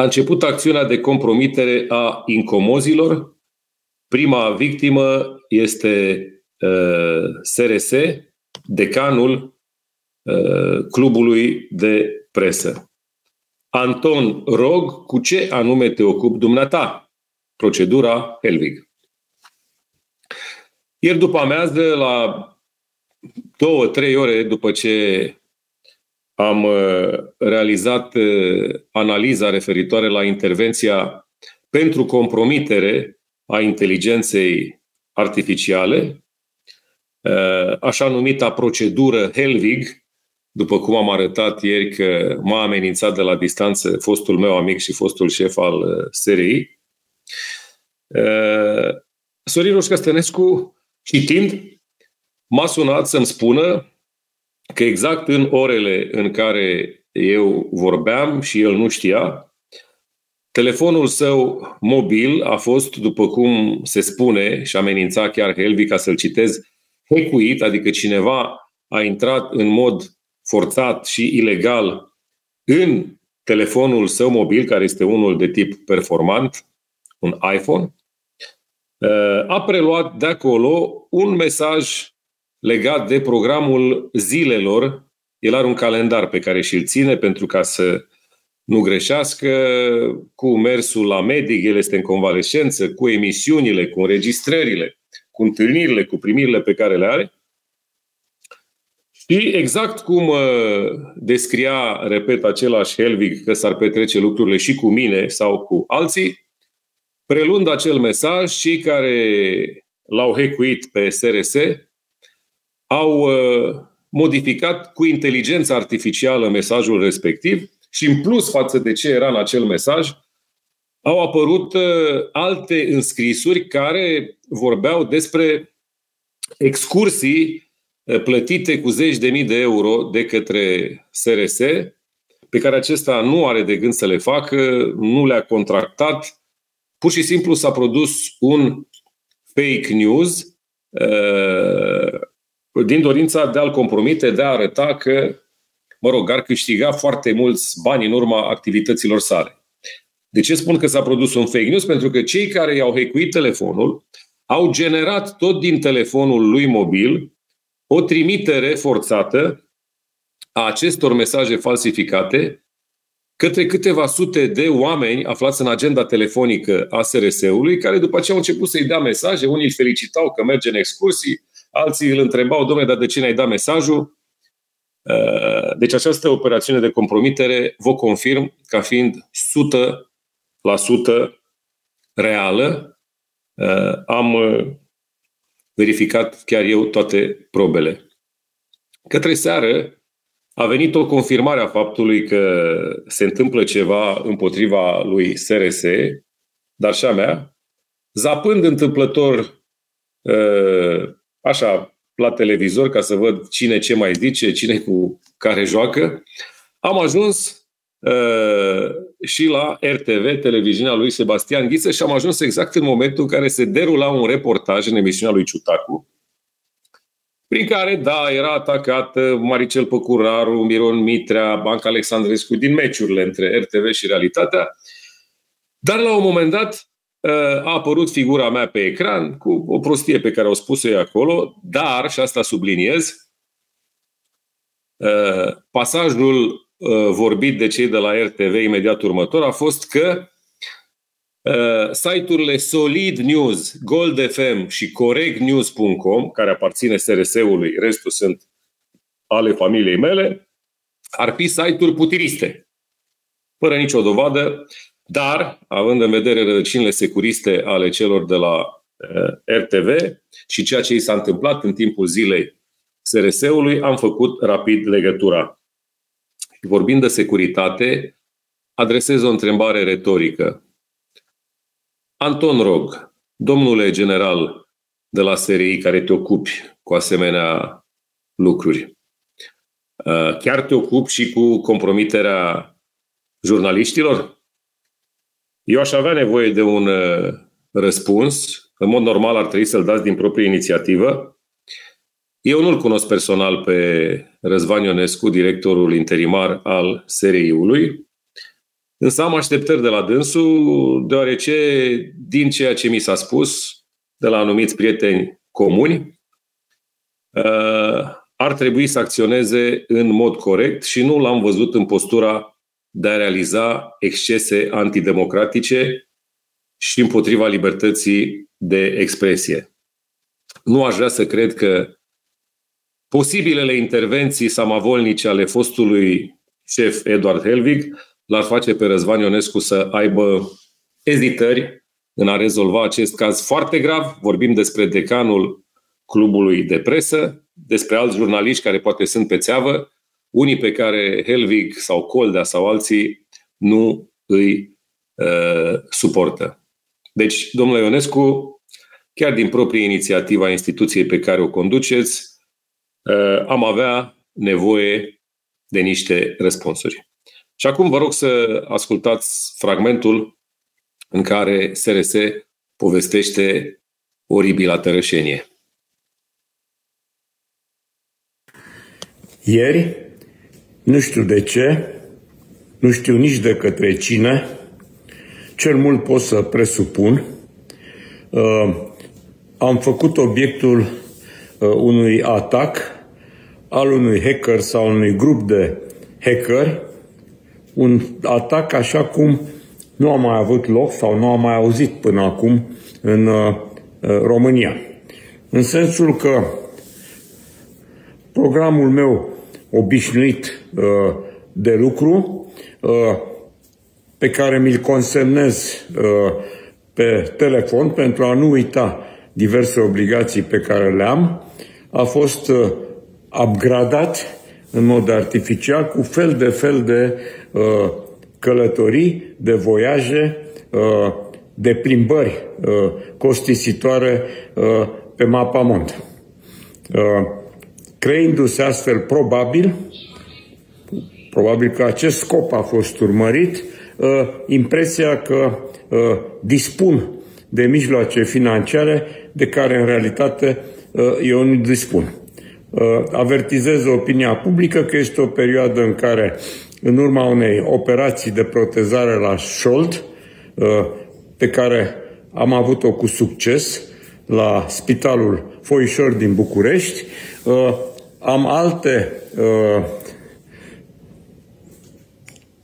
a început acțiunea de compromitere a incomozilor. Prima victimă este SRS, decanul clubului de presă. Anton Rog, cu ce anume te ocupi dumneata? Procedura Helvig. Ieri după amiază, la 2-3 ore după ce am realizat analiza referitoare la intervenția pentru compromitere a inteligenței artificiale, așa numita procedură Helvig, după cum am arătat ieri că m-a amenințat de la distanță fostul meu amic și fostul șef al SRI, Sorin Roșca Stănescu, citind, m-a sunat să-mi spună că exact în orele în care eu vorbeam și el nu știa, telefonul său mobil a fost, după cum se spune și amenința chiar Helvig, ca să-l citez, hackuit, adică cineva a intrat în mod forțat și ilegal în telefonul său mobil, care este unul de tip performant, un iPhone, a preluat de acolo un mesaj legat de programul zilelor. El are un calendar pe care și-l ține pentru ca să nu greșească, cu mersul la medic, el este în convalescență, cu emisiunile, cu înregistrările, cu întâlnirile, cu primirile pe care le are. Și exact cum descria, repet, același Helvig, că s-ar petrece lucrurile și cu mine sau cu alții, preluând acel mesaj, cei care l-au hackuit pe SRS au modificat cu inteligența artificială mesajul respectiv și, în plus față de ce era în acel mesaj, au apărut alte înscrisuri care vorbeau despre excursii plătite cu zeci de mii de euro de către SRS, pe care acesta nu are de gând să le facă, nu le-a contractat. Pur și simplu s-a produs un fake news din dorința de a-l compromite, de a arăta că, ar câștiga foarte mulți bani în urma activităților sale. De ce spun că s-a produs un fake news? Pentru că cei care i-au hackuit telefonul au generat tot din telefonul lui mobil o trimitere forțată a acestor mesaje falsificate către câteva sute de oameni aflați în agenda telefonică a SRS-ului, care după aceea au început să-i dea mesaje. Unii îl felicitau că merge în excursii, alții îl întrebau, dom'le, dar de ce ne-ai dat mesajul? Deci această operațiune de compromitere vă confirm ca fiind 100% reală. Am verificat chiar eu toate probele. Către seară a venit o confirmare a faptului că se întâmplă ceva împotriva lui SRS, dar și a mea, zapând întâmplător așa la televizor ca să văd cine ce mai zice, cine cu care joacă, am ajuns și la RTV, televiziunea lui Sebastian Ghiță, și am ajuns exact în momentul în care se derula un reportaj în emisiunea lui Ciutacu, prin care, da, era atacat Maricel Păcuraru, Miron Mitrea, Banca Alexandrescu din meciurile între RTV și Realitatea. Dar la un moment dat a apărut figura mea pe ecran cu o prostie pe care au spus-o ei acolo, dar, și asta subliniez, pasajul vorbit de cei de la RTV imediat următor a fost că site-urile Solid News, Gold FM și CorectNews.com, care aparține SRS-ului, restul sunt ale familiei mele, ar fi site-uri putiriste, fără nicio dovadă, dar, având în vedere rădăcinile securiste ale celor de la RTV și ceea ce i s-a întâmplat în timpul zilei SRS-ului, am făcut rapid legătura. Vorbind de securitate, adresez o întrebare retorică. Anton Rog, domnule general de la SRI care te ocupi cu asemenea lucruri, chiar te ocupi și cu compromiterea jurnaliștilor? Eu aș avea nevoie de un răspuns. În mod normal ar trebui să-l dați din proprie inițiativă. Eu nu-l cunosc personal pe Răzvan Ionescu, directorul interimar al SRI-ului. Însă am așteptări de la dânsul, deoarece din ceea ce mi s-a spus de la anumiți prieteni comuni, ar trebui să acționeze în mod corect și nu l-am văzut în postura de a realiza excese antidemocratice și împotriva libertății de expresie. Nu aș vrea să cred că posibilele intervenții samavolnice ale fostului șef Eduard Helvig l-ar face pe Răzvan Ionescu să aibă ezitări în a rezolva acest caz foarte grav. Vorbim despre decanul clubului de presă, despre alți jurnaliști care poate sunt pe țeavă, unii pe care Helvig sau Coldea sau alții nu îi suportă. Deci, domnule Ionescu, chiar din proprie inițiativă a instituției pe care o conduceți, am avea nevoie de niște răspunsuri. Și acum vă rog să ascultați fragmentul în care SRS povestește oribila tărășenie. Ieri, nu știu de ce, nu știu nici de către cine, cel mult pot să presupun, am făcut obiectul unui atac al unui hacker sau unui grup de hackeri, un atac așa cum nu a mai avut loc sau nu am mai auzit până acum în România. În sensul că programul meu obișnuit de lucru, pe care mi-l consemnez pe telefon pentru a nu uita diverse obligații pe care le am, a fost upgradat în mod artificial cu fel de călătorii, de voiaje, de plimbări costisitoare pe mapamond. Creându-se astfel probabil că acest scop a fost urmărit, impresia că dispun de mijloace financiare de care în realitate eu nu dispun. Avertizez opinia publică că este o perioadă în care, în urma unei operații de protezare la șold, pe care am avut-o cu succes la Spitalul Foișor din București, am alte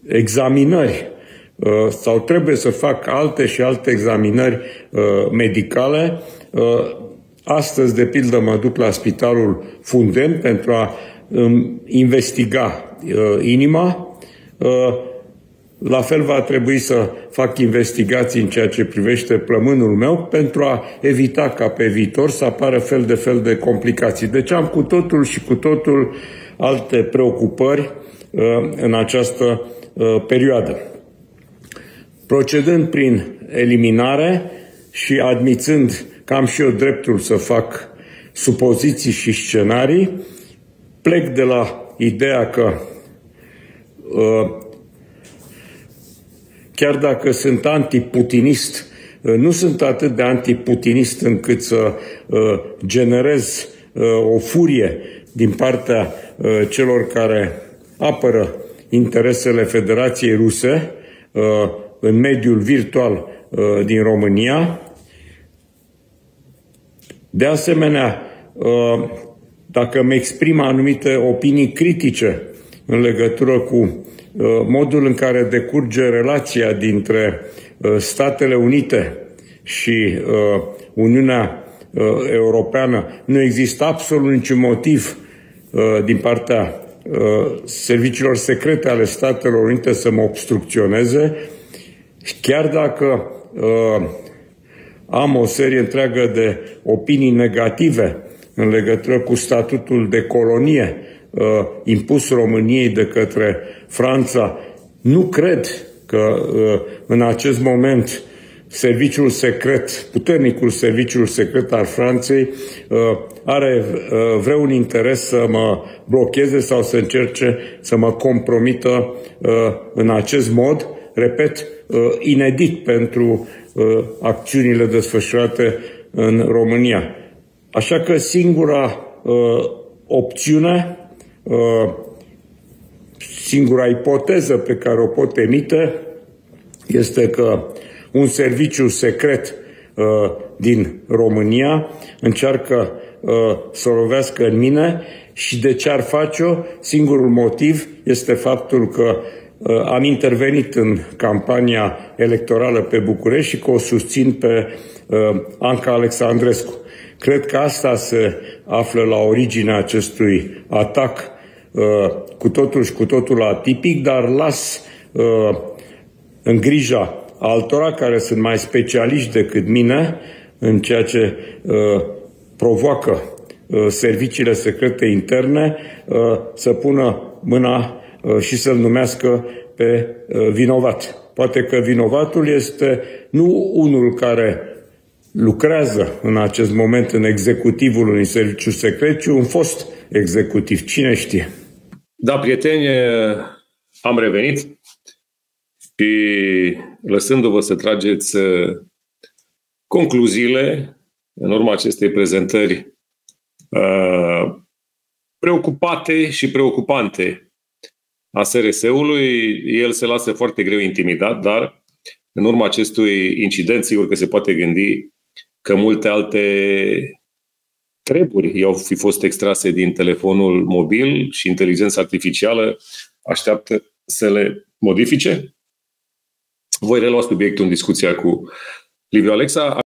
examinări sau trebuie să fac alte și alte examinări medicale. Astăzi, de pildă, mă duc la Spitalul Funden pentru a investiga inima. La fel va trebui să fac investigații în ceea ce privește plămânul meu pentru a evita ca pe viitor să apară fel de complicații. Deci am cu totul alte preocupări în această perioadă. Procedând prin eliminare și admițând că am și eu dreptul să fac supoziții și scenarii, plec de la ideea că chiar dacă sunt antiputinist, nu sunt atât de antiputinist încât să generez o furie din partea celor care apără interesele Federației Ruse în mediul virtual din România. De asemenea, dacă îmi exprim anumite opinii critice în legătură cu modul în care decurge relația dintre Statele Unite și Uniunea Europeană, nu există absolut niciun motiv din partea serviciilor secrete ale Statelor Unite să mă obstrucționeze, chiar dacă am o serie întreagă de opinii negative în legătură cu statutul de colonie impus României de către Franța. Nu cred că în acest moment serviciul secret, puternicul serviciul secret al Franței are vreun interes să mă blocheze sau să încerce să mă compromită în acest mod, repet, inedit pentru acțiunile desfășurate în România. Așa că singura opțiune, singura ipoteză pe care o pot emite este că un serviciu secret din România încearcă să lovească în mine și de ce ar face-o? Singurul motiv este faptul că am intervenit în campania electorală pe București și că o susțin pe Anca Alexandrescu. Cred că asta se află la originea acestui atac cu totul și cu totul atipic, dar las în grija altora care sunt mai specialiști decât mine în ceea ce provoacă serviciile secrete interne să pună mâna și să-l numească pe vinovat. Poate că vinovatul este nu unul care lucrează în acest moment în executivul unui serviciu secret, ci un fost executiv. Cine știe? Da, prieteni, am revenit și lăsându-vă să trageți concluziile în urma acestei prezentări preocupate și preocupante a SRS-ului, el se lasă foarte greu intimidat, dar în urma acestui incident, sigur că se poate gândi că multe alte treburi i-au fi fost extrase din telefonul mobil și inteligența artificială așteaptă să le modifice. Voi relua subiectul în discuția cu Liviu Alexa.